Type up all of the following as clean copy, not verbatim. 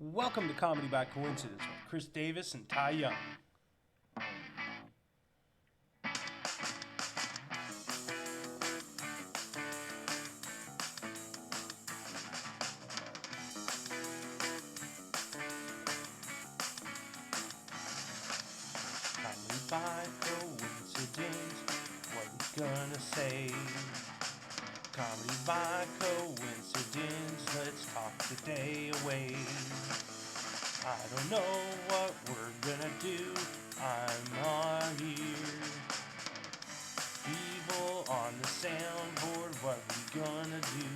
Welcome to Comedy by Coincidence with Chris Davis and Ty Young. Comedy by coincidence, what you gonna say? Comedy by coincidence, let's talk the day away. I don't know what we're gonna do, I'm on here. Evil on the soundboard, what we gonna do?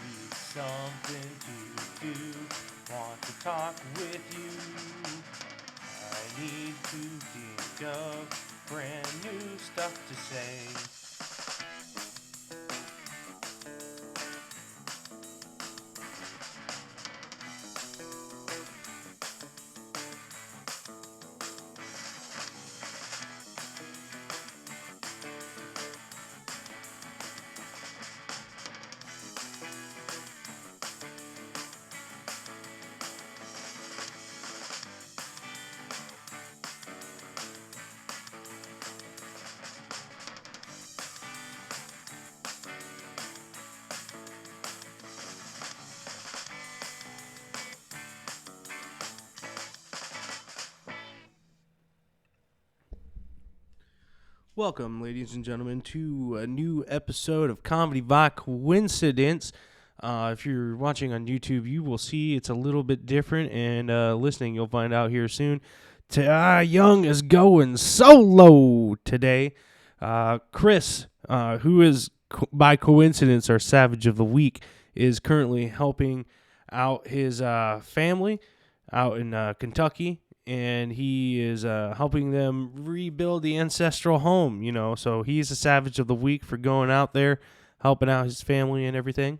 Need something to do, want to talk with you. I need to think of brand new stuff to say. Welcome, ladies and gentlemen, to a new episode of Comedy by Coincidence. If you're watching on YouTube, you will see it's a little bit different, and listening, you'll find out here soon. Ty Young is going solo today. Chris, who is by coincidence our Savage of the Week, is currently helping out his family out in Kentucky. And he is helping them rebuild the ancestral home, So he's a Savage of the Week for going out there, helping out his family and everything.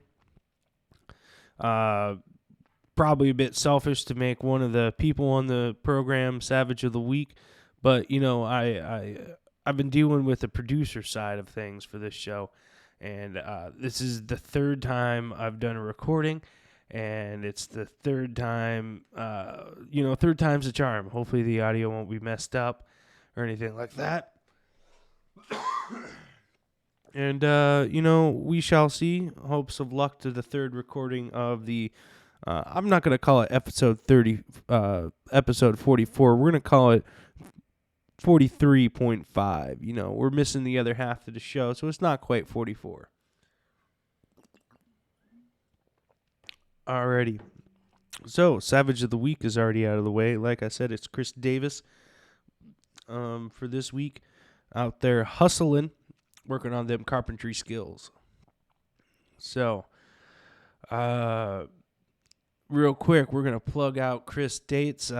Probably a bit selfish to make one of the people on the program Savage of the Week, but I've been dealing with the producer side of things for this show, and this is the third time I've done a recording. And it's the third time, third time's a charm. Hopefully the audio won't be messed up or anything like that. And, we shall see. Hopes of luck to the third recording of the, I'm not going to call it episode 30, episode 44. We're going to call it 43.5. We're missing the other half of the show, so it's not quite 44. Alrighty. So, Savage of the Week is already out of the way. Like I said, it's Chris Davis for this week. Out there hustling, working on them carpentry skills. So, real quick, we're going to plug out Chris' dates.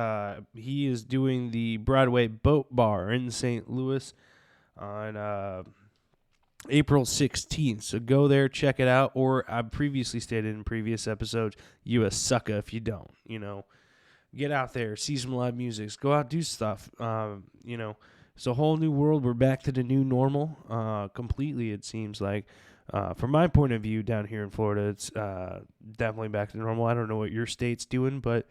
He is doing the Broadway Boat Bar in St. Louis on April 16th. So go there, check it out. Or I previously stated in previous episodes, you a sucker if you don't, Get out there, see some live music, go out, do stuff. It's a whole new world. We're back to the new normal completely, it seems like. From my point of view down here in Florida, it's definitely back to normal. I don't know what your state's doing, but,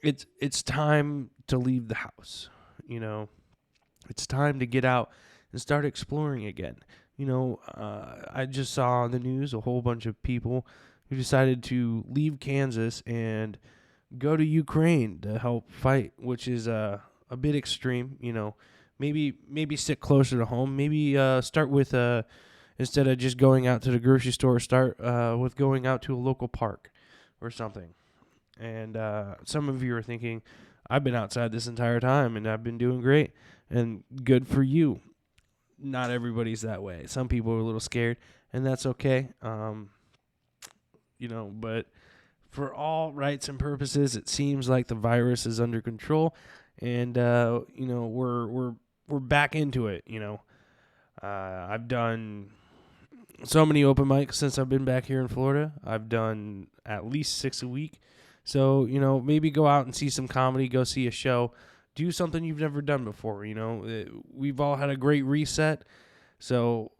it's time to leave the house, It's time to get out and start exploring again. I just saw on the news a whole bunch of people who decided to leave Kansas and go to Ukraine to help fight, which is a bit extreme. Maybe stick closer to home. Maybe start with instead of just going out to the grocery store, start with going out to a local park or something. And some of you are thinking, I've been outside this entire time and I've been doing great, and good for you. Not everybody's that way. Some people are a little scared, and that's okay. But for all rights and purposes, it seems like the virus is under control, and we're back into it. I've done so many open mics since I've been back here in Florida. I've done at least 6 a week. So maybe go out and see some comedy. Go see a show. Do something you've never done before, We've all had a great reset, so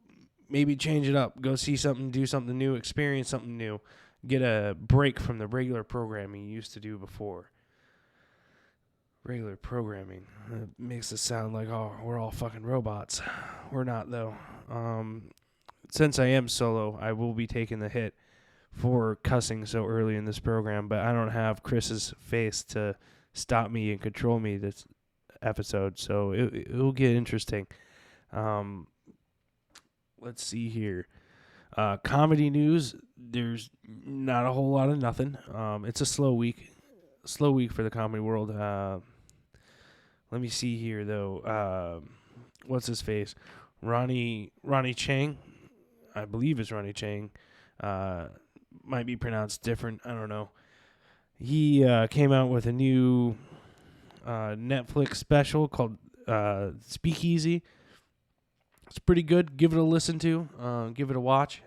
maybe change it up. Go see something, do something new, experience something new. get a break from the regular programming you used to do before. Regular programming. It makes it sound like, oh, we're all fucking robots. We're not, though. Since I am solo, I will be taking the hit for cussing so early in this program, but I don't have Chris's face to stop me and control me this episode, so it'll get interesting. Let's see here. Comedy news, there's not a whole lot of nothing. It's a slow week for the comedy world. Let me see here, though. What's his face? Ronnie Chang, I believe it's Ronnie Chang. Might be pronounced different. I don't know. He came out with a new Netflix special called Speakeasy. It's pretty good. Give it a listen to. Give it a watch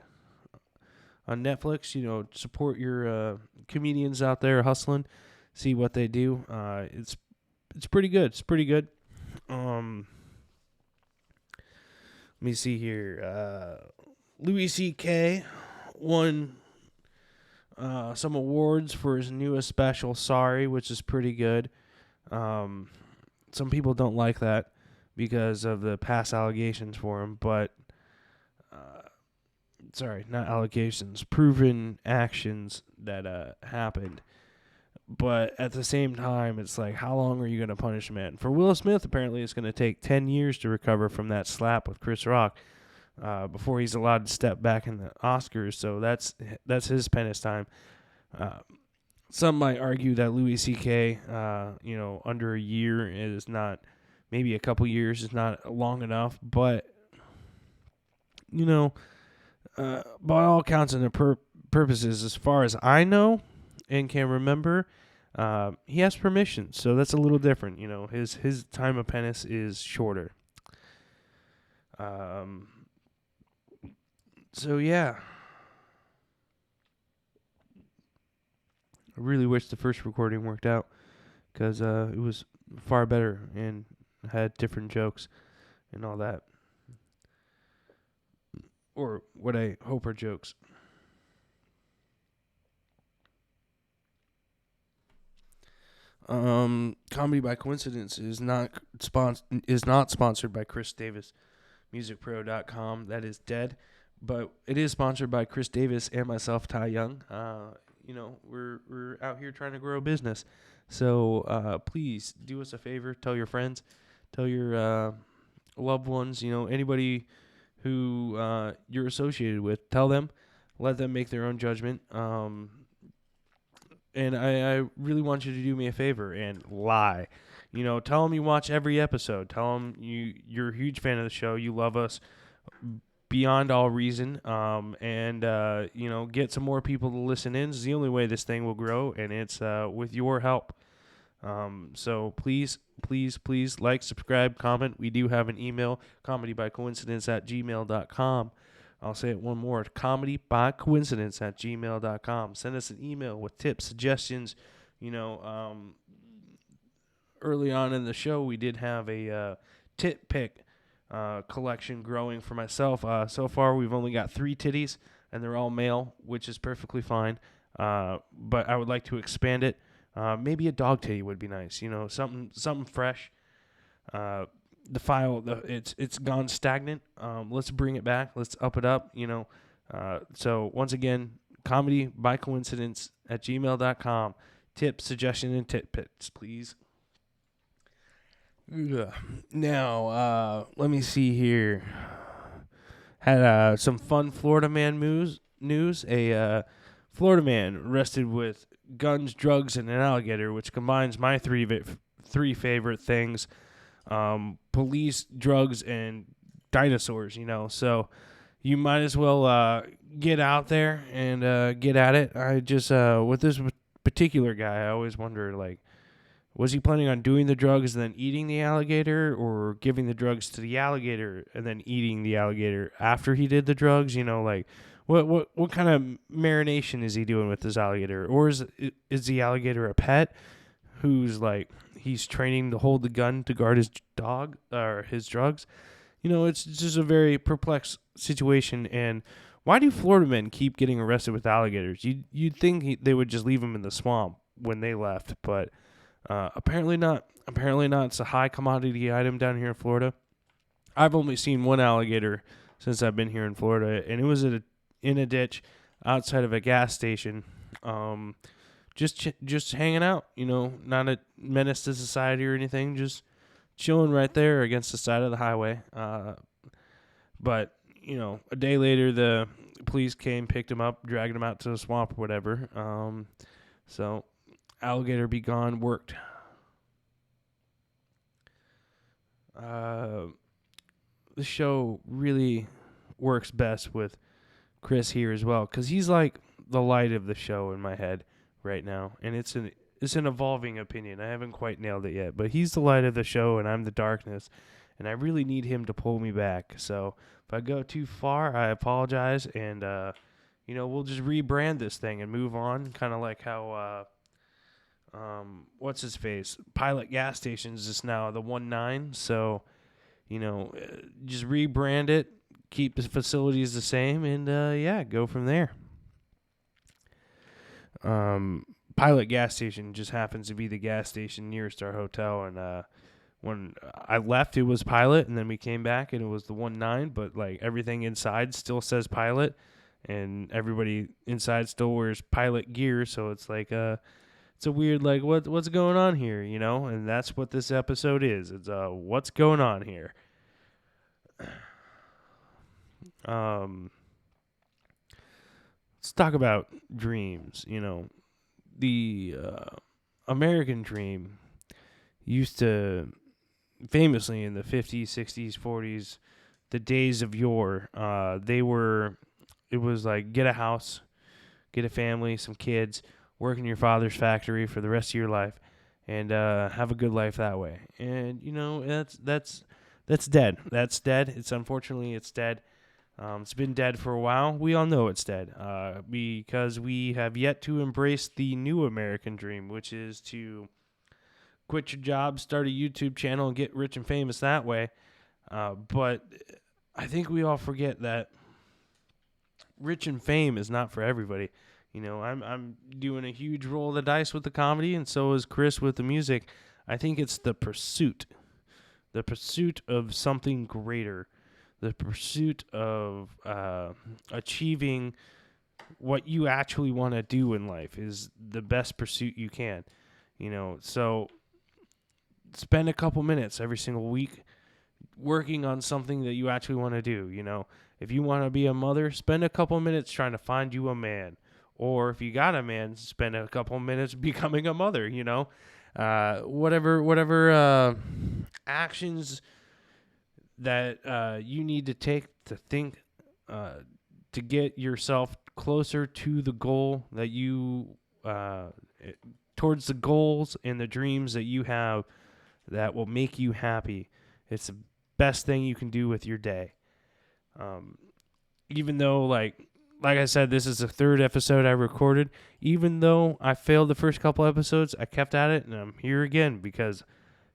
on Netflix. Support your comedians out there hustling. See what they do. It's pretty good. It's pretty good. Let me see here. Louis C.K. won some awards for his newest special, Sorry, which is pretty good. Some people don't like that because of the past allegations for him, but sorry, not allegations, proven actions that happened. But at the same time, it's like, how long are you going to punish a man? For Will Smith, apparently it's going to take 10 years to recover from that slap with Chris Rock before he's allowed to step back in the Oscars. So that's his penance time. Some might argue that Louis C.K., under a year is not, maybe a couple years is not long enough. But, by all counts and purposes, as far as I know and can remember, he has permission, so that's a little different. His time of penance is shorter. So yeah, I really wish the first recording worked out because it was far better and had different jokes and all that, or what I hope are jokes. Comedy by Coincidence is not sponsored by Chris Davis, musicpro.com. That is dead, but it is sponsored by Chris Davis and myself, Ty Young. We're out here trying to grow a business, so please do us a favor. Tell your friends, tell your loved ones. Anybody who you're associated with. Tell them, let them make their own judgment. And I really want you to do me a favor and lie. Tell them you watch every episode. Tell them you're a huge fan of the show. You love us beyond all reason. And get some more people to listen in. It's the only way this thing will grow, and it's with your help. So please like, subscribe, comment. We do have an email, comedybycoincidence@gmail.com. I'll say it one more, comedybycoincidence@gmail.com. Send us an email with tips, suggestions. Early on in the show, we did have a tit pick collection growing for myself. So far, we've only got 3 titties, and they're all male, which is perfectly fine. But I would like to expand it. Maybe a dog titty would be nice. Something fresh. The file, it's gone stagnant. Let's bring it back. Let's up it up. So once again, comedybycoincidence@gmail.com. Tips, suggestion, and tidbits, please. Now, let me see here. Had some fun Florida man news. A Florida man arrested with guns, drugs, and an alligator, which combines my three favorite things. Police, drugs, and dinosaurs, So you might as well get out there and get at it. I just, with this particular guy, I always wonder, was he planning on doing the drugs and then eating the alligator, or giving the drugs to the alligator and then eating the alligator after he did the drugs? What kind of marination is he doing with this alligator? Or is the alligator a pet who's he's training to hold the gun to guard his dog or his drugs? it's just a very perplexed situation. And why do Florida men keep getting arrested with alligators? You'd think they would just leave them in the swamp when they left, but apparently not. Apparently not. It's a high commodity item down here in Florida. I've only seen one alligator since I've been here in Florida, and it was in a ditch outside of a gas station. Just hanging out, not a menace to society or anything, just chilling right there against the side of the highway. But a day later, the police came, picked him up, dragged him out to the swamp or whatever. So alligator be gone worked. The show really works best with Chris here as well, because he's like the light of the show in my head right now, and it's an evolving opinion. I haven't quite nailed it yet, but he's the light of the show, and I'm the darkness, and I really need him to pull me back. So if I go too far, I apologize, and we'll just rebrand this thing and move on, kind of like how what's his face, Pilot Gas Stations is now the 1-9. So just rebrand it, keep the facilities the same, and go from there. Pilot Gas Station just happens to be the gas station nearest our hotel, and when I left, it was Pilot, and then we came back, and it was the 1-9, but like everything inside still says Pilot, and everybody inside still wears Pilot gear, so it's like it's a weird, like, what's going on here, and that's what this episode is. It's what's going on here. Let's talk about dreams. The American dream used to, famously in the 50s, 60s, 40s, the days of yore, it was like get a house, get a family, some kids, work in your father's factory for the rest of your life, and have a good life that way. And that's dead. That's dead. It's dead. It's been dead for a while. We all know it's dead because we have yet to embrace the new American dream, which is to quit your job, start a YouTube channel, and get rich and famous that way. But I think we all forget that rich and fame is not for everybody. I'm doing a huge roll of the dice with the comedy, and so is Chris with the music. I think it's the pursuit of something greater, the pursuit of achieving what you actually want to do in life is the best pursuit you can. So spend a couple minutes every single week working on something that you actually want to do. If you want to be a mother, spend a couple minutes trying to find you a man. Or if you got a man, spend a couple minutes becoming a mother, whatever actions that you need to take to think to get yourself closer to the goal that you, towards the goals and the dreams that you have that will make you happy. It's the best thing you can do with your day. Even though, like I said, this is the third episode I recorded. Even though I failed the first couple episodes, I kept at it, and I'm here again because,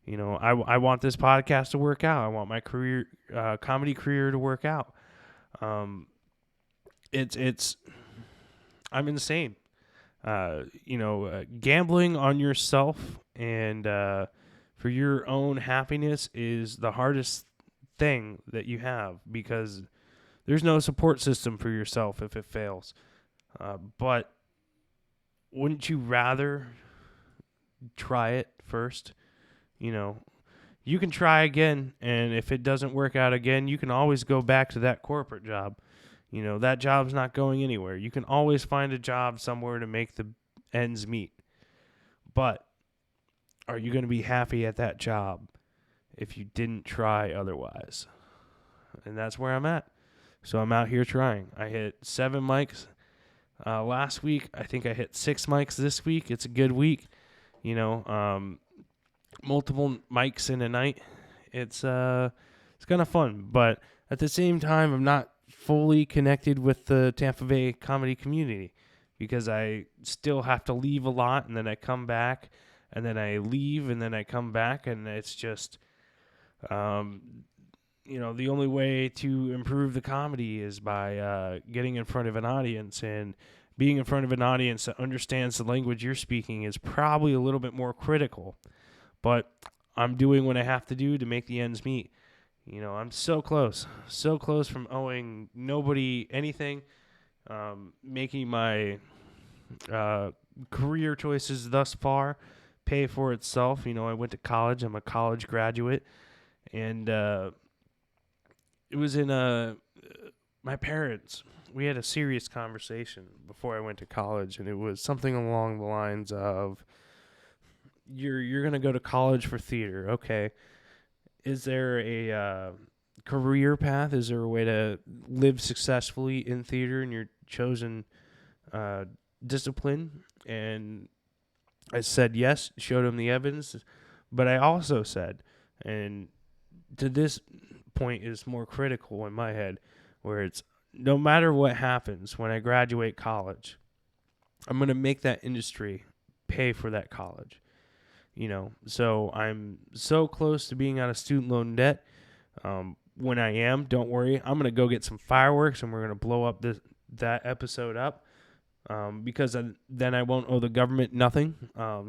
I want this podcast to work out. I want my career, comedy career, to work out. I'm insane. Gambling on yourself and for your own happiness is the hardest thing that you have because there's no support system for yourself if it fails. But wouldn't you rather try it first? You can try again, and if it doesn't work out again, you can always go back to that corporate job. That job's not going anywhere. You can always find a job somewhere to make the ends meet. But are you going to be happy at that job if you didn't try otherwise? And that's where I'm at. So I'm out here trying. I hit 7 mics last week. I think I hit 6 mics this week. It's a good week. Multiple mics in a night. It's kind of fun. But at the same time, I'm not fully connected with the Tampa Bay comedy community because I still have to leave a lot, and then I come back, and then I leave, and then I come back, and it's just the only way to improve the comedy is by getting in front of an audience, and being in front of an audience that understands the language you're speaking is probably a little bit more critical. But I'm doing what I have to do to make the ends meet. I'm so close from owing nobody anything, making my career choices thus far pay for itself. I went to college. I'm a college graduate, and it was in my parents. We had a serious conversation before I went to college, and it was something along the lines of, you're gonna go to college for theater, okay? Is there a career path? Is there a way to live successfully in theater in your chosen discipline? And I said yes, showed him the evidence, but I also said, and to this point is more critical in my head, where it's, no matter what happens when I graduate college, I'm going to make that industry pay for that college. So I'm so close to being out of student loan debt. When I am, don't worry, I'm going to go get some fireworks, and we're going to blow up that episode up. Because then I won't owe the government nothing.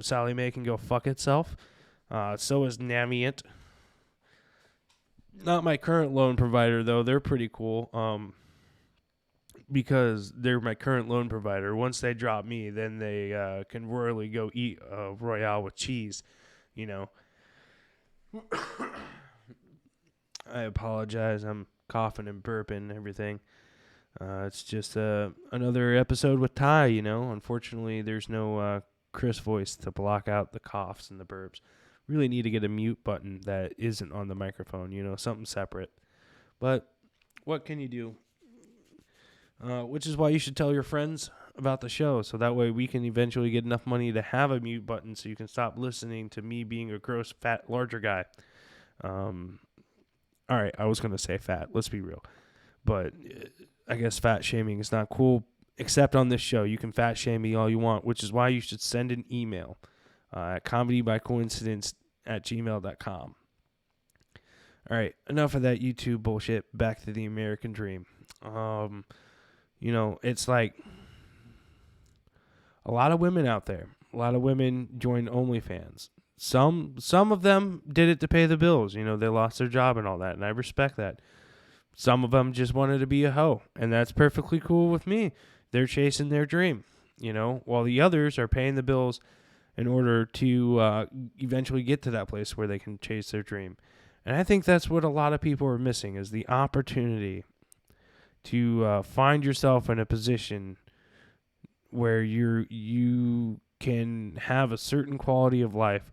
Sally Mae can go fuck itself. So is Navient. Not my current loan provider, though. They're pretty cool. Because they're my current loan provider. Once they drop me, then they can royally go eat Royale with cheese. I apologize. I'm coughing and burping and everything. It's just another episode with Ty, Unfortunately, there's no Chris voice to block out the coughs and the burps. Really need to get a mute button that isn't on the microphone, something separate. But what can you do? Which is why you should tell your friends about the show, so that way we can eventually get enough money to have a mute button so you can stop listening to me being a gross, fat, larger guy. All right, I was going to say fat. Let's be real. But I guess fat shaming is not cool, except on this show. You can fat shame me all you want, which is why you should send an email at comedybycoincidence@gmail.com. All right, enough of that YouTube bullshit. Back to the American dream. It's like a lot of women out there. A lot of women joined OnlyFans. Some of them did it to pay the bills. They lost their job and all that, and I respect that. Some of them just wanted to be a hoe, and that's perfectly cool with me. They're chasing their dream, while the others are paying the bills in order to eventually get to that place where they can chase their dream. And I think that's what a lot of people are missing, is the opportunity to find yourself in a position where you can have a certain quality of life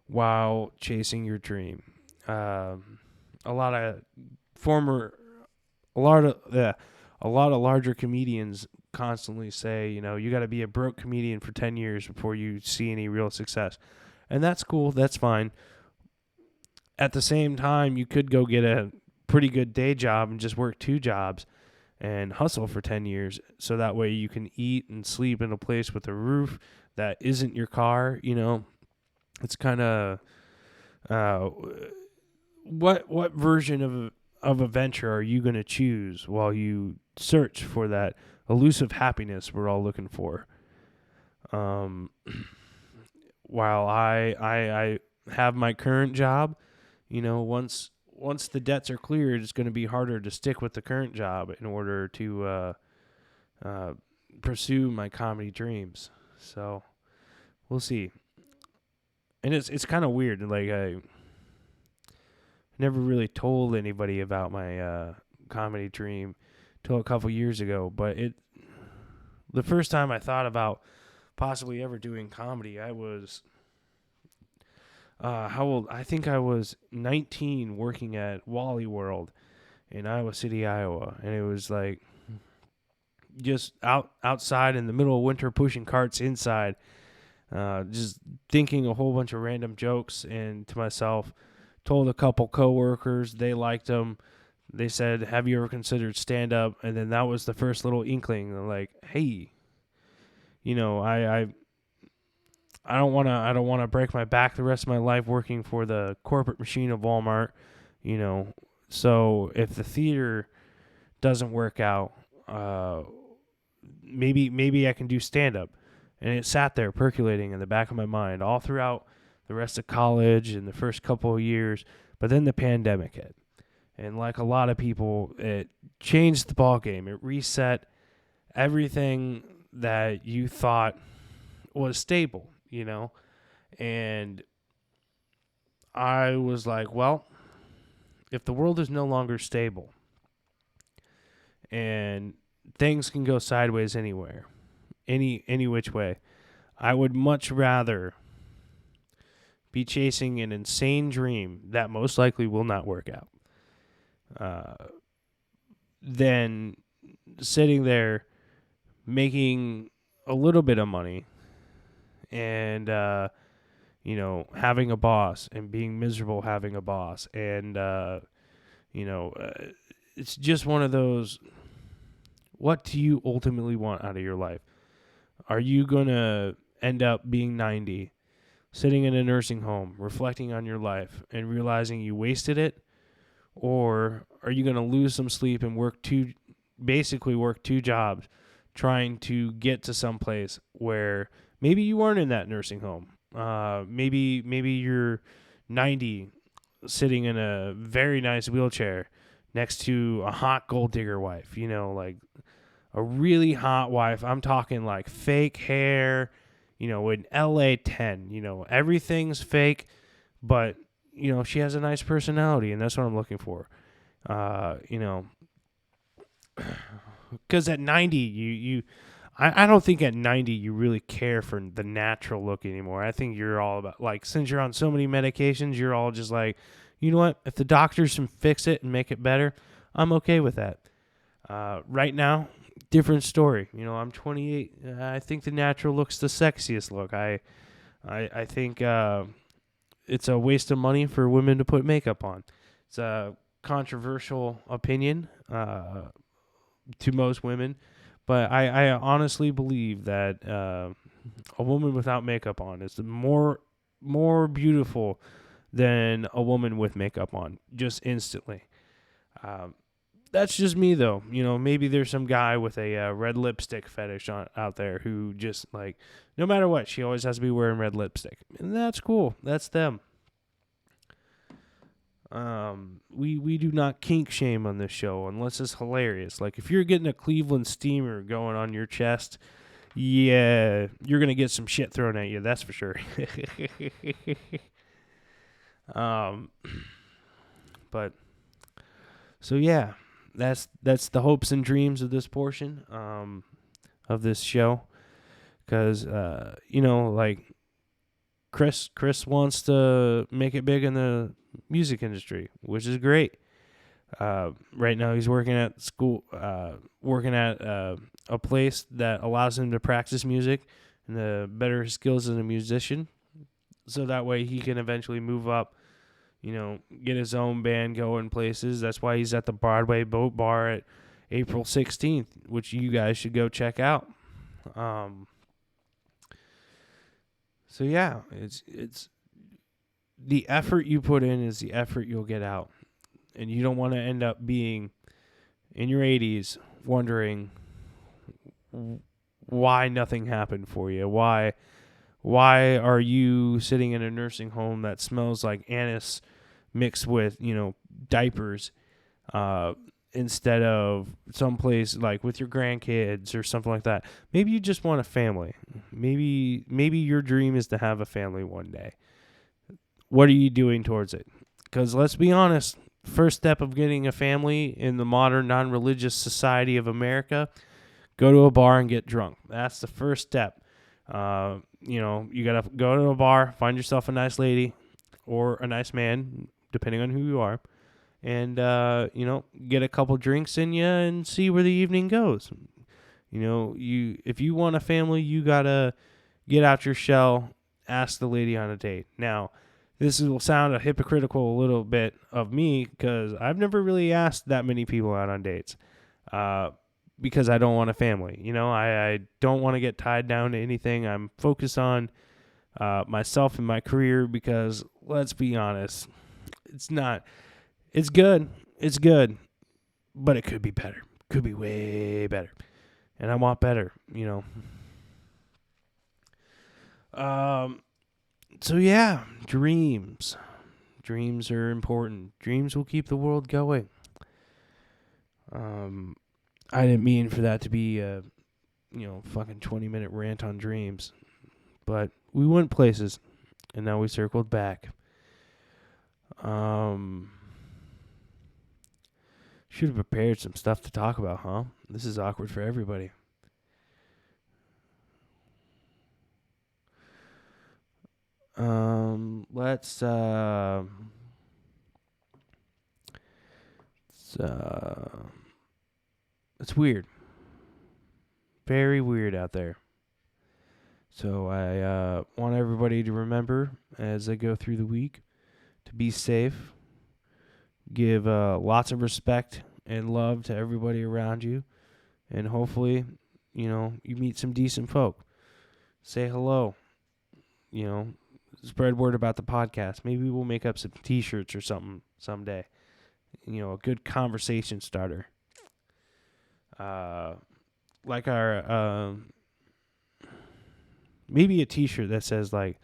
while chasing your dream. A lot of larger comedians constantly say, you got to be a broke comedian for 10 years before you see any real success. And that's cool. That's fine. At the same time, you could go get a pretty good day job and just work 2 jobs and hustle for 10 years. So that way you can eat and sleep in a place with a roof that isn't your car. It's kind of, what version of a venture are you going to choose while you search for that elusive happiness we're all looking for? While I have my current job, once the debts are cleared, it's going to be harder to stick with the current job in order to pursue my comedy dreams. So we'll see. And it's kind of weird. Like, I never really told anybody about my comedy dream till a couple years ago. But the first time I thought about possibly ever doing comedy, I was how old? I think I was 19, working at Wally World in Iowa City, Iowa, and it was like just outside in the middle of winter, pushing carts inside, just thinking a whole bunch of random jokes, and to myself, told a couple coworkers, they liked them. They said, "Have you ever considered stand up?" And then that was the first little inkling. They're like, "Hey, I don't want to break my back the rest of my life working for the corporate machine of Walmart, So if the theater doesn't work out, maybe I can do stand up. And it sat there percolating in the back of my mind all throughout the rest of college and the first couple of years. But then the pandemic hit. And like a lot of people, it changed the ball game. It reset everything that you thought was stable, And I was like, well, if the world is no longer stable and things can go sideways anywhere, any which way, I would much rather be chasing an insane dream that most likely will not work out than sitting there making a little bit of money and having a boss and being miserable having a boss and it's just one of those, what do you ultimately want out of your life? Are you going to end up being 90, sitting in a nursing home, reflecting on your life and realizing you wasted it? Or are you going to lose some sleep and work two jobs trying to get to some place where maybe you weren't in that nursing home? Maybe you're 90, sitting in a very nice wheelchair next to a hot gold digger wife, like a really hot wife. I'm talking like fake hair, in LA 10, everything's fake, but she has a nice personality, and that's what I'm looking for. Because at 90, I don't think at 90 you really care for the natural look anymore. I think you're all about, like, since you're on so many medications, you're all just like, you know what? If the doctors can fix it and make it better, I'm okay with that. Right now, different story. I'm 28. I think the natural look's the sexiest look. I think it's a waste of money for women to put makeup on. It's a controversial opinion to most women, but I honestly believe that a woman without makeup on is more beautiful than a woman with makeup on, just instantly. That's just me, though. Maybe there's some guy with a red lipstick fetish out there who just, like, no matter what, she always has to be wearing red lipstick. And that's cool. That's them. We do not kink shame on this show unless it's hilarious. Like, if you're getting a Cleveland steamer going on your chest, yeah, you're going to get some shit thrown at you. That's for sure. But, so yeah. That's the hopes and dreams of this portion of this show, because like Chris wants to make it big in the music industry, which is great. Right now he's working at school, working at a place that allows him to practice music and the better skills as a musician, so that way he can eventually move up. Get his own band going places. That's why he's at the Broadway Boat Bar at April 16th, which you guys should go check out. So yeah, it's the effort you put in is the effort you'll get out. And you don't want to end up being in your 80s wondering why nothing happened for you. Why are you sitting in a nursing home that smells like anise mixed with, diapers, instead of someplace like with your grandkids or something like that? Maybe you just want a family. Maybe your dream is to have a family one day. What are you doing towards it? Because let's be honest, first step of getting a family in the modern non-religious society of America, go to a bar and get drunk. That's the first step. You got to go to a bar, find yourself a nice lady or a nice man, depending on who you are, and, get a couple drinks in you and see where the evening goes. If you want a family, you got to get out your shell, ask the lady on a date. Now, this will sound a hypocritical a little bit of me because I've never really asked that many people out on dates. Because I don't want a family. I don't want to get tied down to anything. I'm focused on myself and my career because, let's be honest, it's good. it's good, but it could be better. Could be way better. And I want better, So yeah, dreams. Dreams are important. Dreams will keep the world going. I didn't mean for that to be a, fucking 20-minute rant on dreams. But we went places, and now we circled back. Should have prepared some stuff to talk about, huh? This is awkward for everybody. Let's it's weird. Very weird out there. So I want everybody to remember as they go through the week to be safe. Give lots of respect and love to everybody around you. And hopefully, you meet some decent folk. Say hello. Spread word about the podcast. Maybe we'll make up some t-shirts or something someday. A good conversation starter. Like our, maybe a t-shirt that says like,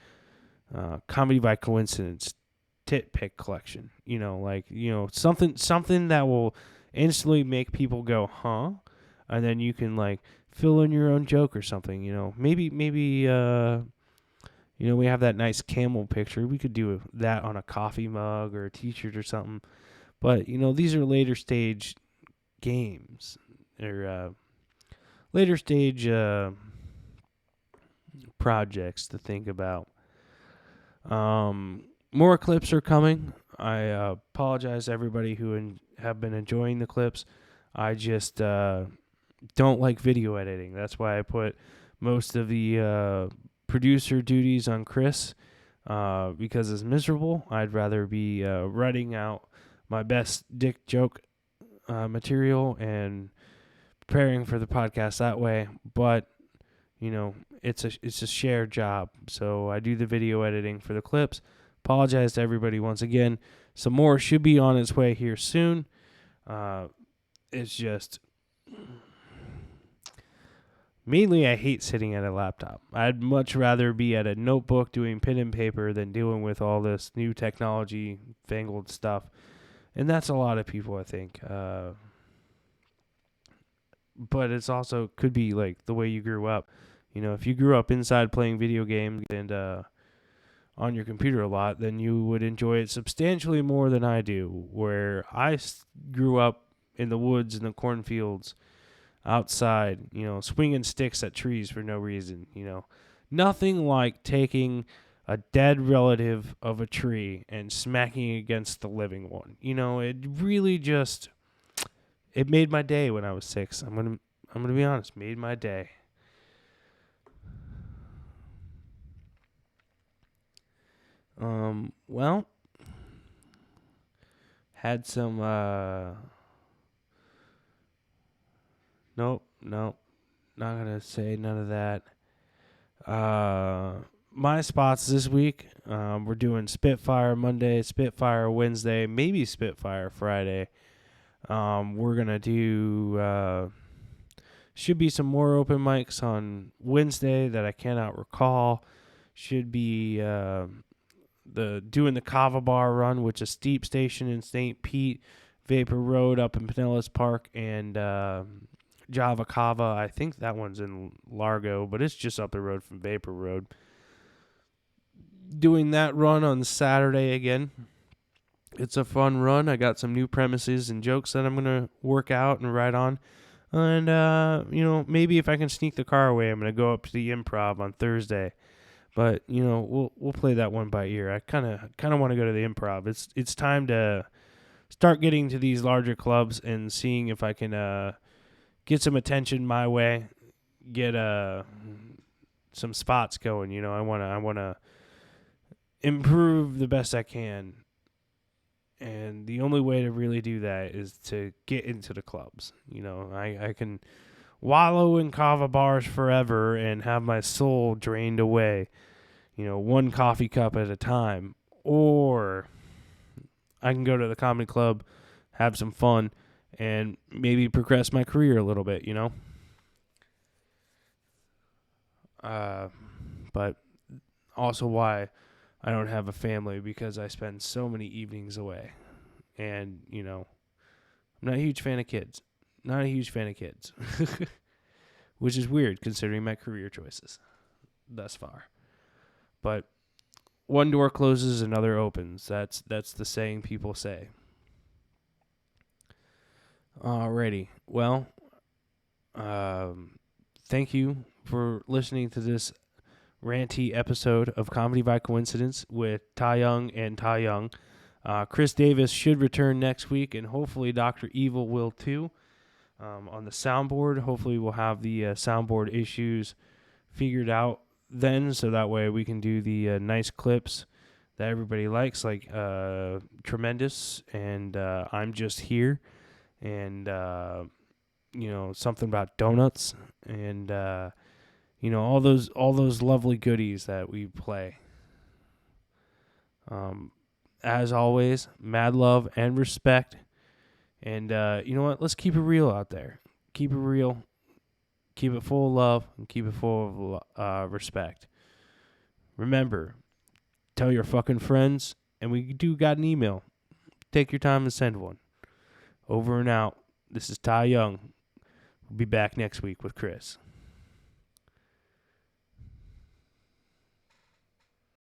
comedy by coincidence, tit pick collection. Something that will instantly make people go, huh? And then you can like fill in your own joke or something, maybe, we have that nice camel picture. We could do that on a coffee mug or a t-shirt or something. But, these are later stage games or later stage projects to think about. More clips are coming. I apologize to everybody who have been enjoying the clips. I just don't like video editing. That's why I put most of the producer duties on Chris because it's miserable. I'd rather be writing out my best dick joke material and preparing for the podcast that way. But it's a shared job. So I do the video editing for the clips. Apologize to everybody once again. Some more should be on its way here soon. It's just mainly I hate sitting at a laptop. I'd much rather be at a notebook doing pen and paper than dealing with all this new technology, fangled stuff. And that's a lot of people, I think. But it's also could be like the way you grew up. If you grew up inside playing video games and on your computer a lot, then you would enjoy it substantially more than I do. Where I grew up in the woods and the cornfields, outside, swinging sticks at trees for no reason. Nothing like taking a dead relative of a tree and smacking against the living one. It really just it made my day when I was 6. I'm gonna be honest, made my day. Well, had some nope, not gonna say none of that. My spots this week, we're doing Spitfire Monday, Spitfire Wednesday, maybe Spitfire Friday. We're gonna do should be some more open mics on Wednesday that I cannot recall. Should be doing the Kava Bar run, which is Steep Station in St. Pete, Vapor Road up in Pinellas Park, and Java Kava. I think that one's in Largo, but it's just up the road from Vapor Road. Doing that run on Saturday again. It's a fun run. I got some new premises and jokes that I'm going to work out and write on. And, maybe if I can sneak the car away, I'm going to go up to the Improv on Thursday. But, we'll play that one by ear. I kind of want to go to the Improv. It's time to start getting to these larger clubs and seeing if I can get some attention my way, get some spots going. I want to improve the best I can. And the only way to really do that is to get into the clubs. I can wallow in kava bars forever and have my soul drained away, one coffee cup at a time. Or I can go to the comedy club, have some fun, and maybe progress my career a little bit, you know? But also why I don't have a family, because I spend so many evenings away. And, you know, I'm not a huge fan of kids. Not a huge fan of kids. Which is weird considering my career choices thus far. But one door closes, another opens. That's the saying people say. Alrighty. Well, thank you for listening to this ranty episode of Comedy by Coincidence with Tai Young and Tai Young. Chris Davis should return next week, and hopefully Dr. Evil will too. On the soundboard, hopefully we'll have the soundboard issues figured out then, so that way we can do the nice clips that everybody likes, like Tremendous and I'm Just Here, and you know, something about donuts, and you know, all those lovely goodies that we play. As always, mad love and respect. And you know what? Let's keep it real out there. Keep it real. Keep it full of love and keep it full of respect. Remember, tell your fucking friends, and we do got an email. Take your time and send one. Over and out. This is Tai Young. We'll be back next week with Chris.